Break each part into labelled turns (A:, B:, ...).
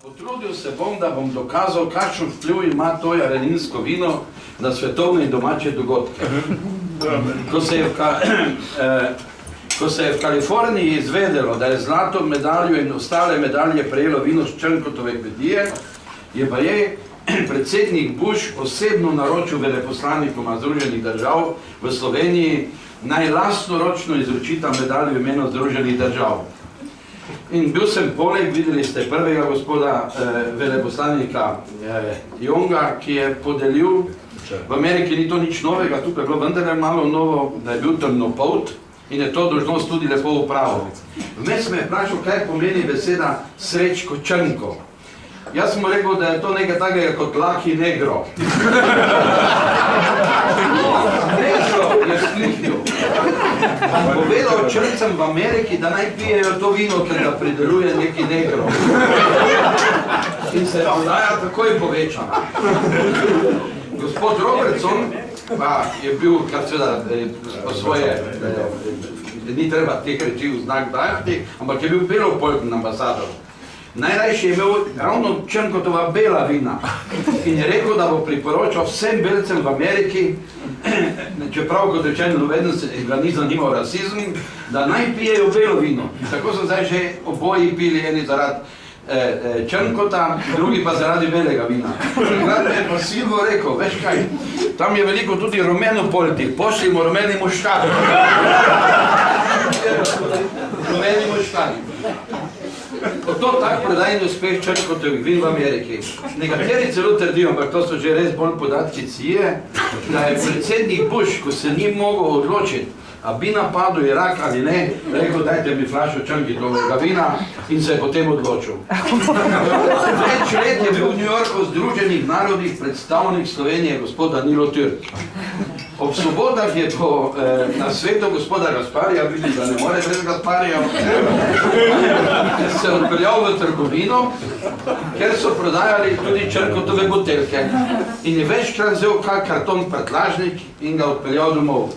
A: Potrudil se bom, da bom dokazal, kakšen vpliv ima to jareninsko vino na svetovne in domače dogodke. Ko se je v Kaliforniji izvedelo, da je zlato medaljo in ostale medalje prejelo vino s Črnkotove kmetije, je pa predsednik Bush osebno naročil veleposlanikom Združenih držav v Sloveniji, naj lastnoročno izročita medaljo v imenu Združenih držav. In bil sem poleg, videli ste prvega gospoda veleposlanika Jonga, ki je podelil, v Ameriki ni to nič novega, tukaj je bilo vendarle malo novo, da je bil temnopolt in je to dolžnost tudi lepo upravil. Vmes me je vprašal, kaj pomeni beseda Srečko Črnko. Jaz sem mu rekel, da je to nekaj takega kot Lucky Negro. Negro je slihnil. Povedal črncem v Ameriki, da naj pijejo to vino, ker ga prideluje neki negro. In se prodaja takoj povečana. Gospod Robertson pa je bil, kar seveda po svoje, ni treba teh reči v znak dajati, ampak je bil belopolten ambasador. Najrajši je imel ravno Črnkotova bela vina in je rekel, da bo priporočal vsem belcem v Ameriki, čeprav kot rečeno noveden se ga ni zanimal rasizm, da naj pijejo belo vino. Tako so zdaj že oboji pili, eni zaradi Črnkota, drugi pa zaradi belega vina. Takrat je pa Silvo rekel, veš kaj, tam je veliko tudi rumenopoltih, pošljimo rumeni muškari. Rumeni muškari. To tak prodajni uspeh Črnkotovih vin v Ameriki. Nekateri celo trdijo, ampak to so že res bolj podatki CIA, da je predsednik Bush, ko se ni mogel odločiti, a bi napadel Irak ali ne, rekel, dajte mi flašo Črnkotovega vina in se je potem odločil. Več let je bil v New Yorku Združenih narodih predstavnik Slovenije, gospod Danilo Türk. Ob sobotah je na svetu gospoda Gasparija, vidim, da ne more brez Gasparija, se odpeljal v trgovino, ker so prodajali tudi Črnkotove buteljke. In je večkrat vzel kak karton prtlažnik in ga odpeljal domov.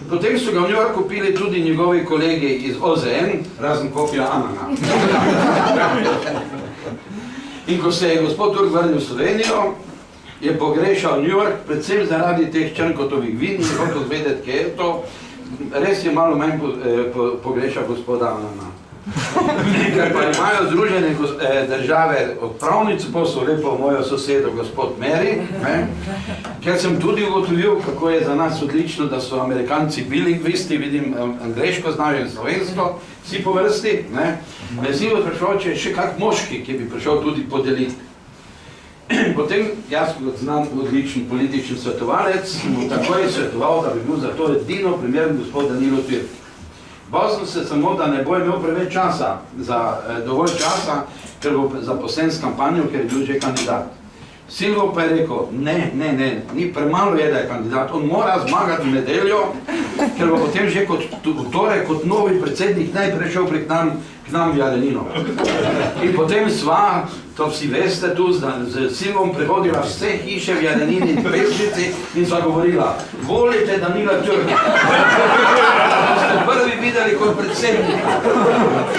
A: Potem so ga v New Yorku pili tudi njegovi kolegi iz OZN, razen Kofija Anana. In ko se je gospod Turk vrnil v Slovenijo, je pogrešal New York, predvsem zaradi teh Črnkotovih vin, in hotel zvedeti, kje je to. Res je malo manj pogrešal gospoda Anana. Ker pa imajo Združene države odpravnico, posel lepo mojo sosedo, gospod Mary, ker sem tudi ugotovil, kako je za nas odlično, da so Amerikanci bilingvisti, vidim, angleško znajo in slovensko, vsi po vrsti. Me si odprašal, če je še kak moški, ki bi prišel tudi podeliti. Potem, jaz kot znam odličen politični svetovalec, sem mu takoj svetoval, da bi bil za to edino primeren gospod Danilo Türk. Bal sem se samo, da ne bo imel preveč časa, dovolj časa, ker bo zaposlen s kampanjo, ker je bil že kandidat. Silvo pa je rekel, ne, ni premalo je, da je kandidat, on mora zmagati v nedeljo, ker bo potem že v torek kot novi predsednik najprej šel k nam v Jarenino. In potem sva, to vsi veste tu, z Silvom prehodila vse hiše v Jarenini in Pešici in sva govorila, volite Danila Türka. Boste prvi videli kot predsednik.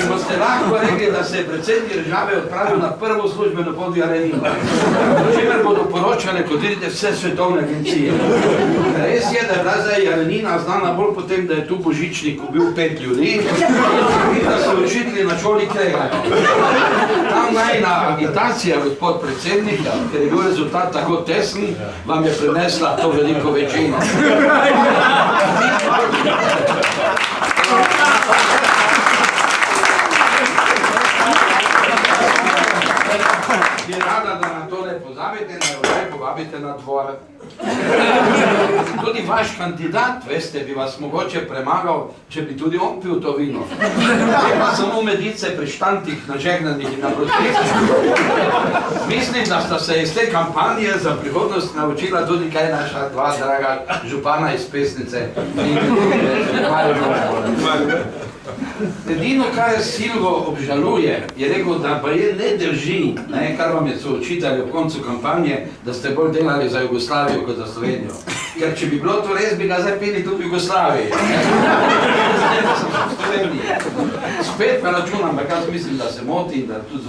A: In boste lahko rekli, da se je predsednik države odpravil na prvo službeno pot v Jarenino. Čemer bodo poročale, kot vidite, vse svetovne agencije. Res je, da je bila zdaj Jarenina znana bolj potem, da je tu Božičnik ubil 5 ljudi in da so učitelji na šoli kregajo. Tam najna agitacija, gospod predsednik, ker je bil rezultat tako tesen, vam je prinesla to veliko večino. Bi rada, da na to ne pozabite, ne povabite na dvor. Tudi vaš kandidat, veste, bi vas mogoče premagal, če bi tudi on pil to vino. Ne pa samo medice pri štantih, nažegnanih in na protestih. Mislim, da sta se iz te kampanje za prihodnost naučila tudi kaj naša dva draga župana iz Pesnice. Edino, kar Silvo obžaluje, je rekel, da pa je ne drži, kar vam je so očitali ob koncu kampanje, da ste bolj delali za Jugoslavijo kot za Slovenijo. Ker če bi bilo to res, bi ga zdaj pili tudi v Jugoslaviji. Ne, da sem v Sloveniji. spet pa računam, ampak jaz mislim, da se moti, da tudi z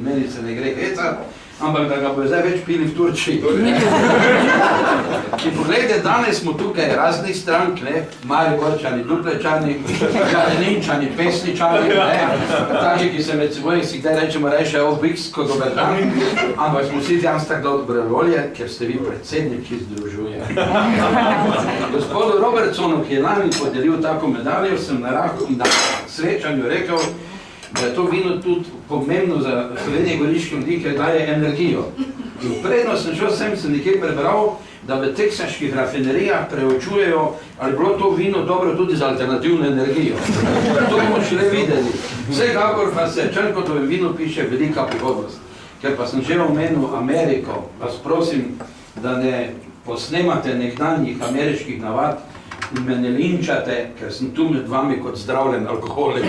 A: meni se ne gre hecat, ampak da ga bo zdaj več pili v Turčiji. In pogledajte, danes smo tukaj raznih strank, Mariborčani, Duplečani, Jareninčani, Pesničani, taki, ki se med seboj si kdaj rečemo reče Obiks kot dober dan, ampak smo vsi danes tako dobre volje, ker ste vi predsednik, ki združuje. Gospodu Robertsonu, ki je lani podelil tako medaljo, sem na srečanju rekel, da je to vino tudi pomembno za Slovenije goriške ljudi, ker daje energijo. In predno sem šel sem nekje prebral, da v teksaških rafinerijah preučujejo, ali bilo to vino dobro tudi za alternativno energijo. To bomo šele videli. Vsekakor pa se Črnkotovem vinu piše velika prihodnost. Ker pa sem že omenil Ameriko, vas prosim, da ne posnemate nekdanjih ameriških navad in me ne linčate, ker sem tu med vami kot zdravljen alkoholik.